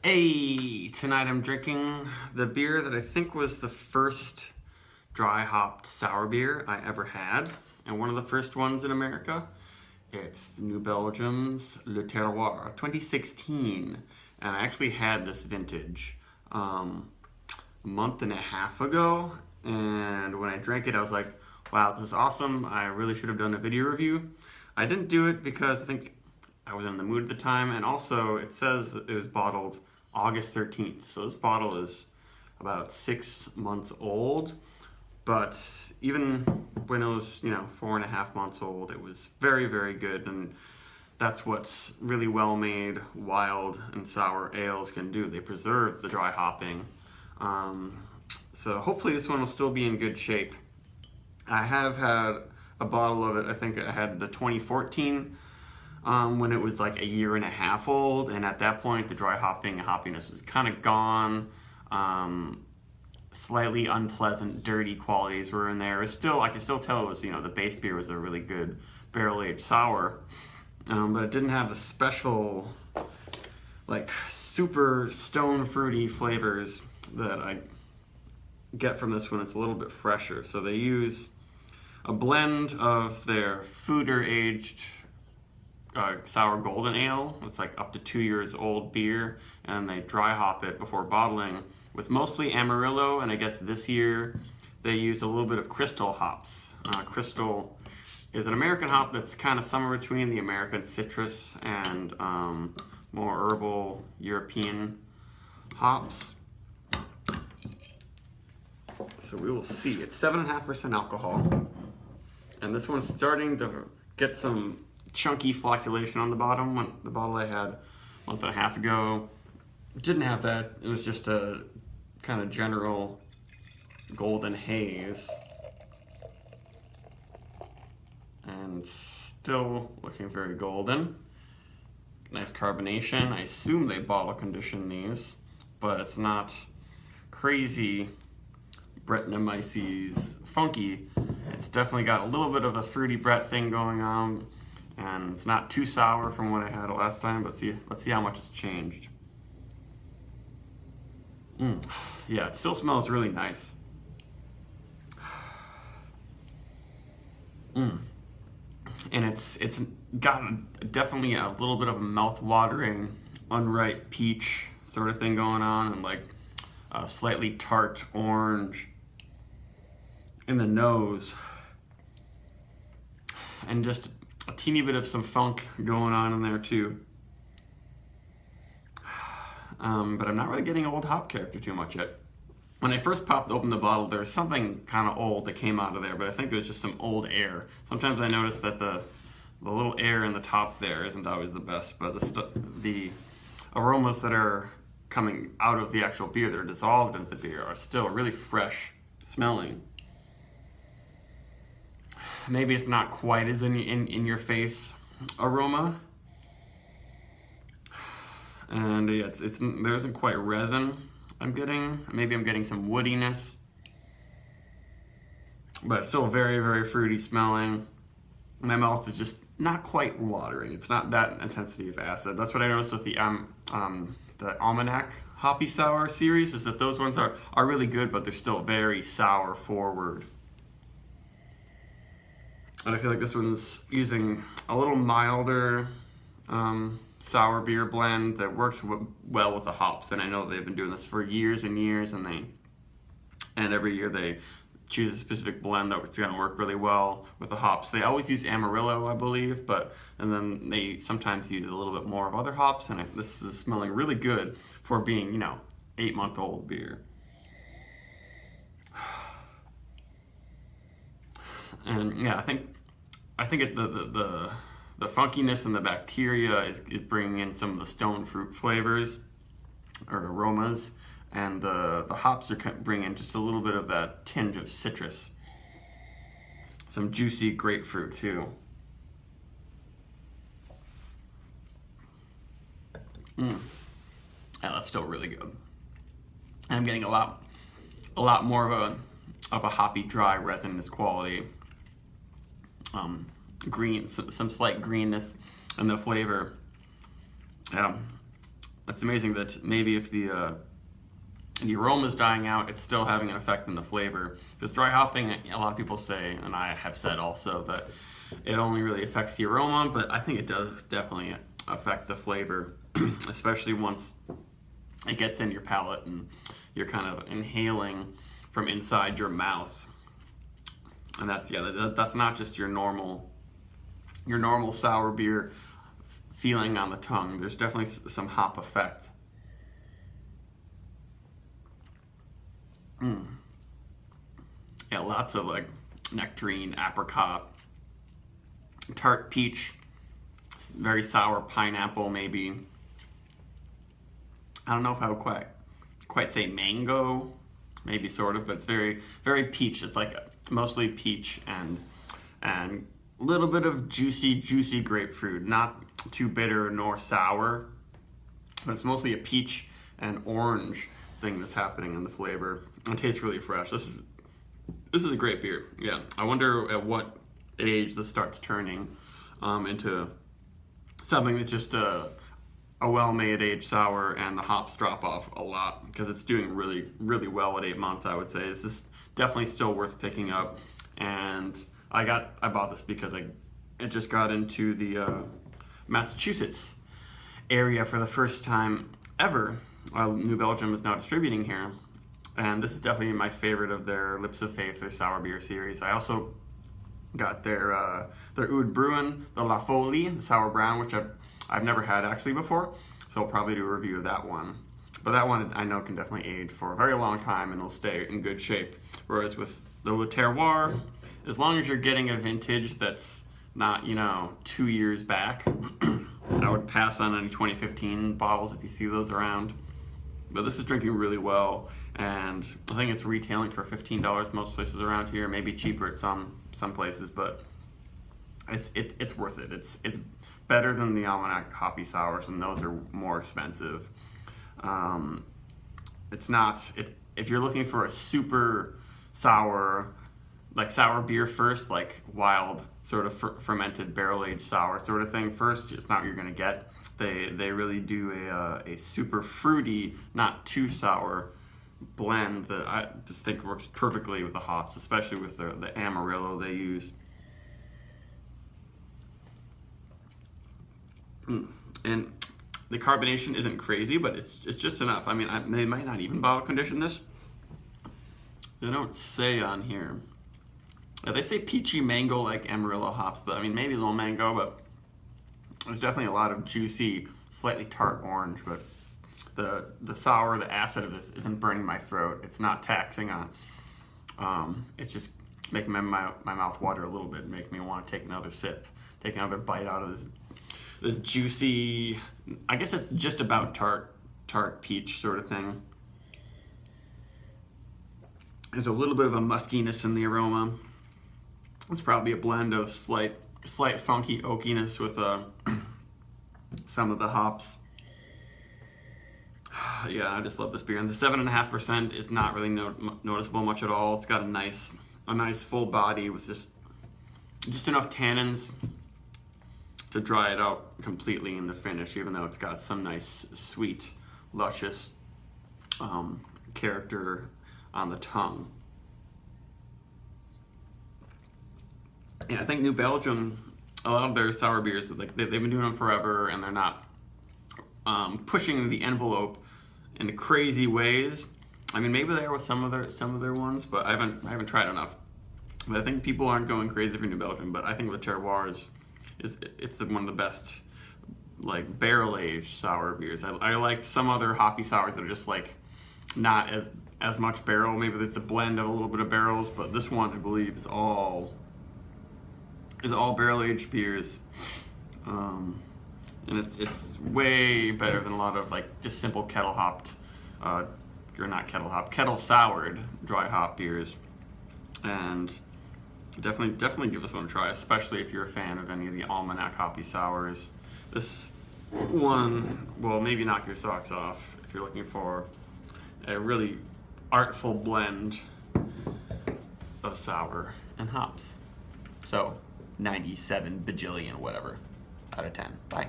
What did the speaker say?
Hey, tonight I'm drinking the beer that I think was the first dry hopped sour beer I ever had, and one of the first ones in America. It's New Belgium's Le Terroir 2016, and I actually had this vintage a month and a half ago, and when I drank it, I was like, wow, this is awesome. I really should have done a video review. I didn't do it because I think I was in the mood at the time, and also it says it was bottled August 13th, so this bottle is about 6 months old. But even when it was, 4.5 months old, it was very, very good, and that's what really well-made wild and sour ales can do. They preserve the dry hopping. So hopefully this one will still be in good shape. I have had a bottle of it. I think I had the 2014 when it was like a year and a half old, and at that point the dry hoppiness was kind of gone. Slightly unpleasant, dirty qualities were in there. It was still, I could still tell it was, the base beer was a really good barrel-aged sour, but it didn't have the special, like, super stone fruity flavors that I get from this one. It's a little bit fresher. So they use a blend of their foeder-aged sour golden ale. It's like up to 2 years old beer, and they dry hop it before bottling with mostly Amarillo, and I guess this year they used a little bit of Crystal hops. Crystal is an American hop that's kind of somewhere between the American citrus and more herbal European hops. So we will see. It's 7.5% alcohol, and this one's starting to get some chunky flocculation on the bottom. When the bottle I had a month and a half ago didn't have that. It was just a kind of general golden haze, and still looking very golden. Nice carbonation. I assume they bottle condition these, but it's not crazy Brettanomyces funky. It's definitely got a little bit of a fruity Brett thing going on, and it's not too sour from what I had last time, but let's see how much it's changed. Yeah, it still smells really nice. And it's got definitely a little bit of a mouth-watering, unripe peach sort of thing going on, and like a slightly tart orange in the nose, and just a teeny bit of some funk going on in there too. But I'm not really getting old hop character too much yet. When I first popped open the bottle, there was something kind of old that came out of there, but I think it was just some old air. Sometimes I notice that the little air in the top there isn't always the best, but the aromas that are coming out of the actual beer, that are dissolved in the beer, are still really fresh smelling. Maybe it's not quite as in your face aroma, and yeah, there isn't quite resin I'm getting. Maybe I'm getting some woodiness, but it's still very, very fruity smelling. My mouth is just not quite watering. It's not that intensity of acid. That's what I noticed with the Almanac Hoppy Sour series, is that those ones are really good, but they're still very sour forward. And I feel like this one's using a little milder sour beer blend that works well with the hops. And I know they've been doing this for years and years, and every year they choose a specific blend that's going to work really well with the hops. They always use Amarillo, I believe, and then they sometimes use a little bit more of other hops, and this is smelling really good for being, 8-month-old beer. And yeah, I think the funkiness and the bacteria is bringing in some of the stone fruit flavors or aromas, and the hops are bringing just a little bit of that tinge of citrus. Some juicy grapefruit too. Yeah, that's still really good. And I'm getting a lot more of a hoppy, dry, resinous quality. Green, some slight greenness in the flavor. it's amazing that maybe if the aroma is dying out, it's still having an effect on the flavor. Because dry hopping, a lot of people say, and I have said also, that it only really affects the aroma, but I think it does definitely affect the flavor, especially once it gets in your palate and you're kind of inhaling from inside your mouth. And that's not just your normal sour beer feeling on the tongue. There's definitely some hop effect. Yeah, lots of like nectarine, apricot, tart peach, very sour pineapple maybe. I don't know if I would quite say mango, maybe sort of, but it's very, very peach. It's like mostly peach and a little bit of juicy grapefruit. Not too bitter nor sour, but it's mostly a peach and orange thing that's happening in the flavor. It tastes really fresh. This is a great beer. Yeah, I wonder at what age this starts turning into something that's just a well-made aged sour, and the hops drop off a lot, because it's doing really well at 8 months. I would say this is definitely still worth picking up, and I bought this because it just got into the Massachusetts area for the first time ever. New Belgium is now distributing here, and this is definitely my favorite of their Lips of Faith, their sour beer series. I also got their Oud Bruin, the La Folie, the sour brown, which I've never had actually before, so I'll probably do a review of that one. But that one I know can definitely age for a very long time and it'll stay in good shape. Whereas with the Le Terroir, as long as you're getting a vintage that's not, 2 years back, I would pass on any 2015 bottles if you see those around. But this is drinking really well, and I think it's retailing for $15 most places around here, maybe cheaper at some places, but it's worth it. It's better than the Almanac Hoppy Sours, and those are more expensive. If you're looking for a super sour, like sour beer first, like wild sort of fermented barrel-aged sour sort of thing first, it's not what you're gonna get. They really do a super fruity, not too sour blend that I just think works perfectly with the hops, especially with the Amarillo they use. And the carbonation isn't crazy, but it's just enough. I mean, they might not even bottle condition this. They don't say on here. They say peachy mango like Amarillo hops, but I mean maybe a little mango, but there's definitely a lot of juicy, slightly tart orange. But the sour, the acid of this isn't burning my throat. It's not taxing on. It's just making my mouth water a little bit, and making me want to take another sip, take another bite out of this juicy. I guess it's just about tart peach sort of thing. There's a little bit of a muskiness in the aroma. It's probably a blend of slight funky oakiness with some of the hops. Yeah, I just love this beer. And the 7.5% is not really noticeable much at all. It's got a nice full body with just enough tannins to dry it out completely in the finish, even though it's got some nice, sweet, luscious character on the tongue. Yeah, I think New Belgium, a lot of their sour beers, like they've been doing them forever, and they're not pushing the envelope in crazy ways. I mean, maybe they are with some of their ones, but I haven't tried enough. But I think people aren't going crazy for New Belgium. But I think Le Terroir it's one of the best, like, barrel-aged sour beers. I like some other hoppy sours that are just like not as much barrel. Maybe there's a blend of a little bit of barrels, but this one I believe is all barrel-aged beers, and it's way better than a lot of like just simple kettle soured dry hop beers. And definitely give this one a try, especially if you're a fan of any of the Almanac Hoppy Sours. This one will maybe knock your socks off if you're looking for a really artful blend of sour and hops. So 97 bajillion whatever out of 10. Bye.